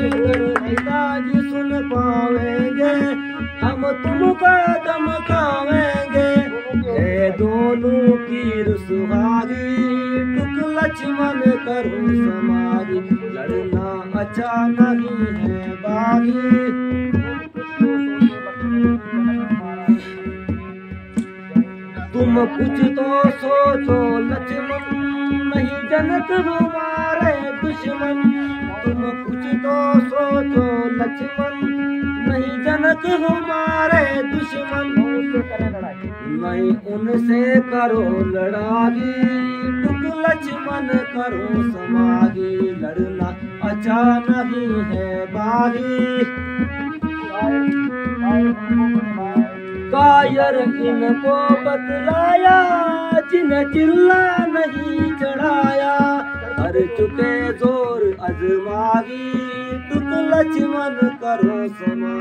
पिताजी सुन पावेंगे, हम तुमको धमकावेंगे। ये दोनों की रुसवागी, टुक लक्ष्मण करो समागी। लड़ना अच्छा नहीं है बागी। तुम कुछ तो सोचो लक्ष्मण, नहीं जनक हमारे दुश्मन। तुम कुछ तो सोचो लक्ष्मण, नहीं जनक हमारे दुश्मन। नहीं उनसे करो लड़ाई, टुक लक्ष्मण करो समागी। लड़ना अच्छा नहीं है बागी। कायर इनको बतलाया, जिन्हें चिल्ला नहीं चढ़ाया। कर चुके जोर अजमागी, टुक लक्ष्मण करो समागी।